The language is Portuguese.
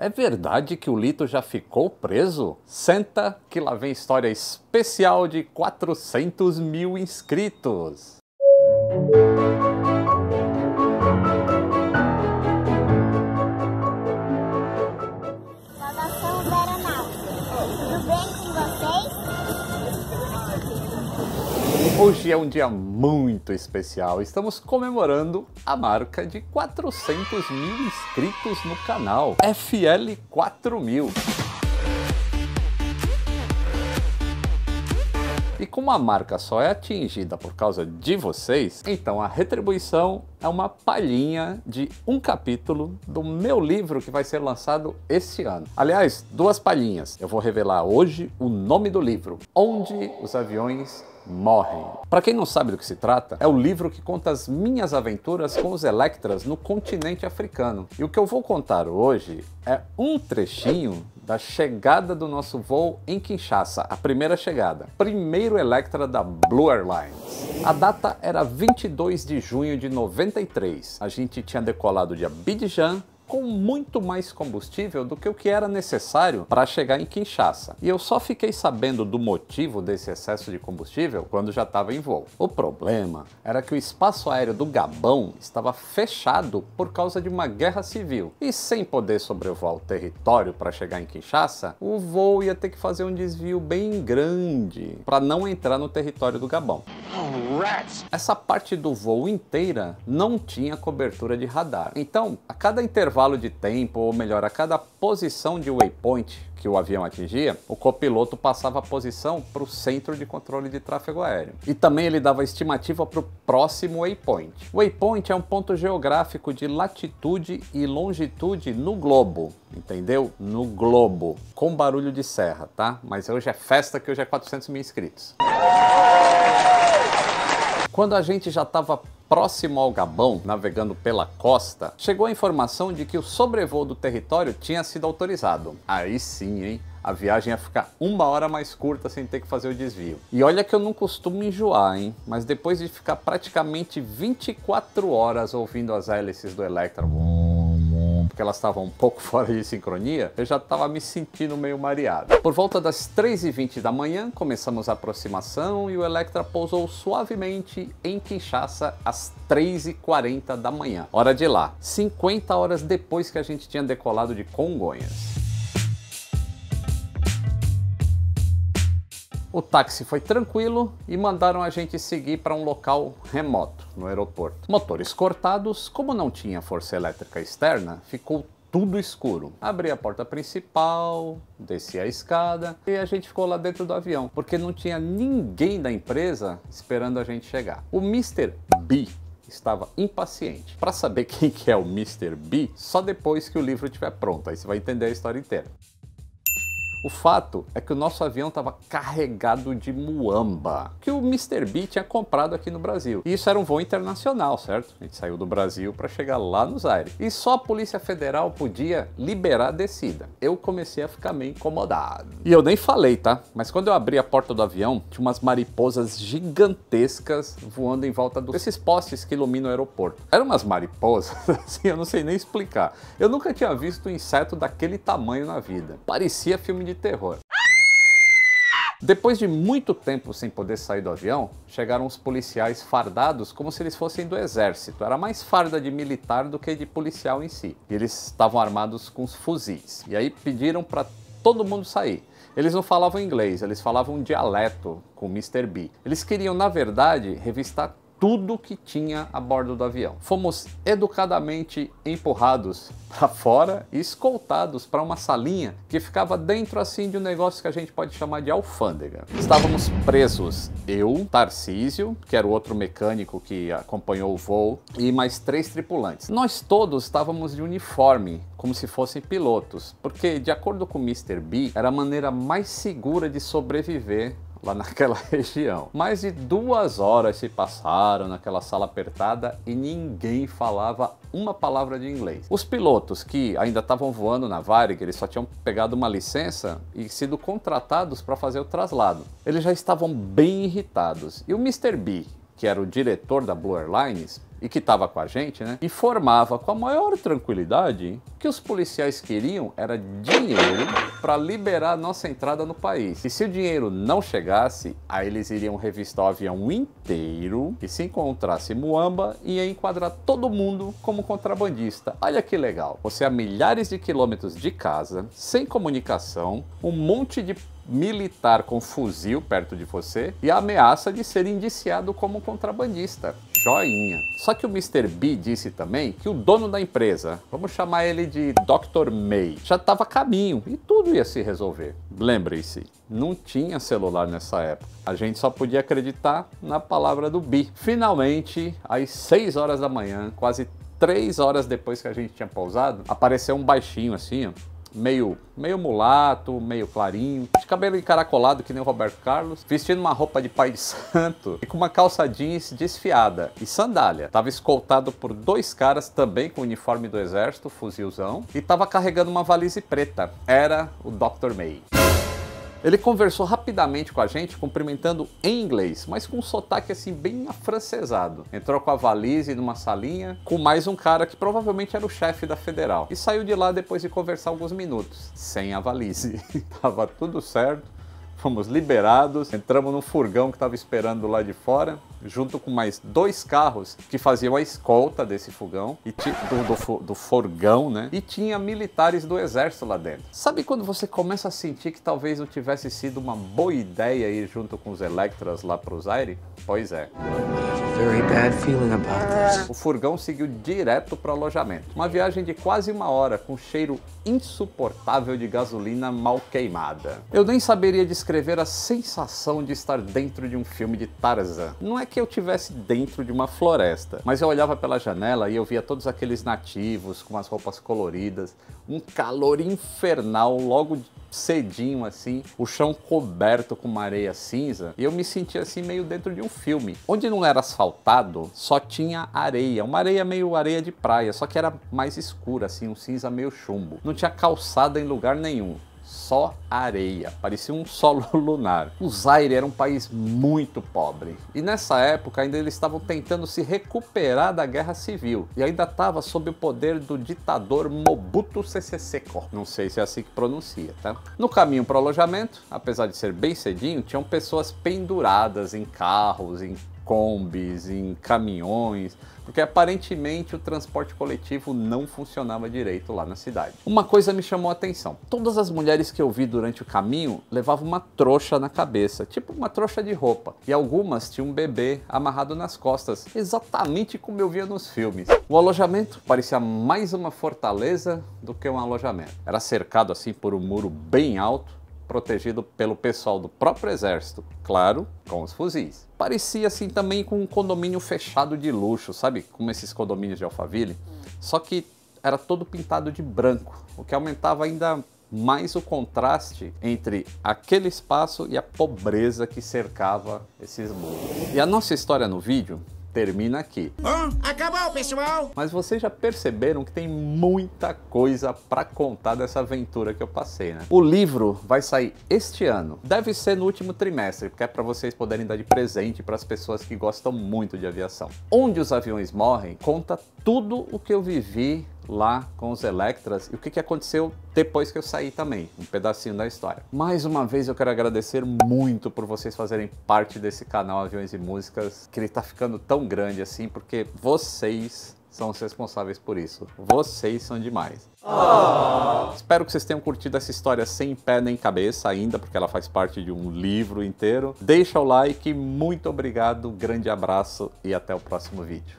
É verdade que o Lito já ficou preso? Senta que lá vem história especial de 400 mil inscritos. Saudações aeronáuticas. Tudo bem com vocês? Hoje é um dia muito especial. Estamos comemorando a marca de 400 mil inscritos no canal. FL 4000. E como a marca só é atingida por causa de vocês, então a retribuição é uma palhinha de um capítulo do meu livro que vai ser lançado esse ano. Aliás, 2 palhinhas. Eu vou revelar hoje o nome do livro, Onde os Aviões Morrem. Para quem não sabe do que se trata, é o livro que conta as minhas aventuras com os Electras no continente africano. E o que eu vou contar hoje é um trechinho da chegada do nosso voo em Kinshasa, a primeira chegada. Primeiro Electra da Blue Airlines. A data era 22 de junho de 93. A gente tinha decolado de Abidjan com muito mais combustível do que o que era necessário para chegar em Kinshasa. E eu só fiquei sabendo do motivo desse excesso de combustível quando já estava em voo. O problema era que o espaço aéreo do Gabão estava fechado por causa de uma guerra civil. E sem poder sobrevoar o território para chegar em Kinshasa, o voo ia ter que fazer um desvio bem grande para não entrar no território do Gabão. Essa parte do voo inteira não tinha cobertura de radar. Então, a cada intervalo de tempo, ou melhor, a cada posição de waypoint que o avião atingia, o copiloto passava a posição para o centro de controle de tráfego aéreo. E também ele dava estimativa para o próximo waypoint. Waypoint é um ponto geográfico de latitude e longitude no globo, entendeu? No globo, com barulho de serra, tá? Mas hoje é festa, que hoje é 400 mil inscritos. Quando a gente já estava próximo ao Gabão, navegando pela costa, chegou a informação de que o sobrevoo do território tinha sido autorizado. Aí sim, hein? A viagem ia ficar 1 hora mais curta sem ter que fazer o desvio. E olha que eu não costumo enjoar, hein? Mas depois de ficar praticamente 24 horas ouvindo as hélices do Electra, porque elas estavam um pouco fora de sincronia, eu já estava me sentindo meio mareado. Por volta das 3h20 da manhã, começamos a aproximação e o Electra pousou suavemente em Kinshasa às 3h40 da manhã. Hora de lá, 50 horas depois que a gente tinha decolado de Congonhas. O táxi foi tranquilo e mandaram a gente seguir para um local remoto no aeroporto. Motores cortados, como não tinha força elétrica externa, ficou tudo escuro. Abri a porta principal, desci a escada e a gente ficou lá dentro do avião, porque não tinha ninguém da empresa esperando a gente chegar. O Mr. B estava impaciente. Para saber quem que é o Mr. B, só depois que o livro estiver pronto, aí você vai entender a história inteira. O fato é que o nosso avião estava carregado de muamba, que o Mr. B tinha comprado aqui no Brasil. E isso era um voo internacional, certo? A gente saiu do Brasil para chegar lá nos aires. E só a Polícia Federal podia liberar a descida. Eu comecei a ficar meio incomodado. E eu nem falei, tá? Mas quando eu abri a porta do avião, tinha umas mariposas gigantescas voando em volta desses postes que iluminam o aeroporto. Eram umas mariposas, assim, eu não sei nem explicar. Eu nunca tinha visto um inseto daquele tamanho na vida. Parecia filme de terror. Depois de muito tempo sem poder sair do avião, chegaram os policiais fardados como se eles fossem do exército. Era mais farda de militar do que de policial em si. E eles estavam armados com os fuzis. E aí pediram para todo mundo sair. Eles não falavam inglês, eles falavam um dialeto com o Mr. B. Eles queriam, na verdade, revistar tudo que tinha a bordo do avião. Fomos educadamente empurrados para fora e escoltados para uma salinha que ficava dentro assim de um negócio que a gente pode chamar de alfândega. Estávamos presos, eu, Tarcísio, que era o outro mecânico que acompanhou o voo, e mais 3 tripulantes. Nós todos estávamos de uniforme, como se fossem pilotos, porque, de acordo com o Mr. B, era a maneira mais segura de sobreviver lá naquela região. Mais de 2 horas se passaram naquela sala apertada e ninguém falava uma palavra de inglês. Os pilotos que ainda estavam voando na Varig, eles só tinham pegado uma licença e sido contratados para fazer o traslado. Eles já estavam bem irritados. E o Mr. B, que era o diretor da Blue Airlines, e que estava com a gente, né, informava com a maior tranquilidade que os policiais queriam era dinheiro para liberar a nossa entrada no país. E se o dinheiro não chegasse, aí eles iriam revistar o avião inteiro e se encontrasse muamba, ia enquadrar todo mundo como contrabandista. Olha que legal. Você a milhares de quilômetros de casa, sem comunicação, um monte de militar com fuzil perto de você e a ameaça de ser indiciado como contrabandista. Joinha. Só que o Mr. B disse também que o dono da empresa, vamos chamar ele de Dr. May, já estava a caminho e tudo ia se resolver. Lembre-se, não tinha celular nessa época. A gente só podia acreditar na palavra do B. Finalmente, às 6 horas da manhã, quase 3 horas depois que a gente tinha pousado, apareceu um baixinho assim, ó, meio mulato, meio clarinho, de cabelo encaracolado que nem o Roberto Carlos, vestindo uma roupa de pai de santo e com uma calça jeans desfiada e sandália. Tava escoltado por 2 caras também com o uniforme do exército, fuzilzão, e tava carregando uma valise preta. Era o Dr. May. Ele conversou rapidamente com a gente, cumprimentando em inglês, mas com um sotaque assim bem afrancesado. Entrou com a valise numa salinha, com mais um cara que provavelmente era o chefe da Federal. E saiu de lá depois de conversar alguns minutos, sem a valise. Tava tudo certo, fomos liberados, entramos num furgão que estava esperando lá de fora, junto com mais 2 carros que faziam a escolta desse furgão, e do furgão, né? E tinha militares do exército lá dentro. Sabe quando você começa a sentir que talvez não tivesse sido uma boa ideia ir junto com os Electras lá para o Zaire? Pois é. O furgão seguiu direto para o alojamento. Uma viagem de quase 1 hora, com cheiro insuportável de gasolina mal queimada. Eu nem saberia descrever a sensação de estar dentro de um filme de Tarzan. Não é que eu estivesse dentro de uma floresta, mas eu olhava pela janela e eu via todos aqueles nativos com as roupas coloridas, um calor infernal logo cedinho assim, o chão coberto com uma areia cinza, e eu me sentia assim meio dentro de um filme. Onde não era asfaltado, só tinha areia, uma areia meio areia de praia, só que era mais escura assim, um cinza meio chumbo. Não tinha calçada em lugar nenhum. Só areia, parecia um solo lunar. O Zaire era um país muito pobre e nessa época ainda eles estavam tentando se recuperar da guerra civil e ainda estava sob o poder do ditador Mobutu Sese Seko. Não sei se é assim que pronuncia, tá? No caminho para o alojamento, apesar de ser bem cedinho, tinham pessoas penduradas em carros, em combis, em caminhões, porque aparentemente o transporte coletivo não funcionava direito lá na cidade. Uma coisa me chamou a atenção. Todas as mulheres que eu vi durante o caminho levavam uma trouxa na cabeça, tipo uma trouxa de roupa, e algumas tinham um bebê amarrado nas costas, exatamente como eu via nos filmes. O alojamento parecia mais uma fortaleza do que um alojamento. Era cercado assim por um muro bem alto, protegido pelo pessoal do próprio exército, claro, com os fuzis. Parecia assim também com um condomínio fechado de luxo, sabe? Como esses condomínios de Alphaville, só que era todo pintado de branco, o que aumentava ainda mais o contraste entre aquele espaço e a pobreza que cercava esses muros. E a nossa história no vídeo termina aqui. Acabou, pessoal! Mas vocês já perceberam que tem muita coisa para contar dessa aventura que eu passei, né? O livro vai sair este ano. Deve ser no último trimestre, porque é para vocês poderem dar de presente para as pessoas que gostam muito de aviação. Onde os aviões morrem conta tudo o que eu vivi lá com os Electras e o que aconteceu depois que eu saí também, um pedacinho da história. Mais uma vez eu quero agradecer muito por vocês fazerem parte desse canal Aviões e Músicas, que ele tá ficando tão grande assim, porque vocês são os responsáveis por isso. Vocês são demais. Espero que vocês tenham curtido essa história sem pé nem cabeça ainda, porque ela faz parte de um livro inteiro. Deixa o like, muito obrigado, grande abraço e até o próximo vídeo.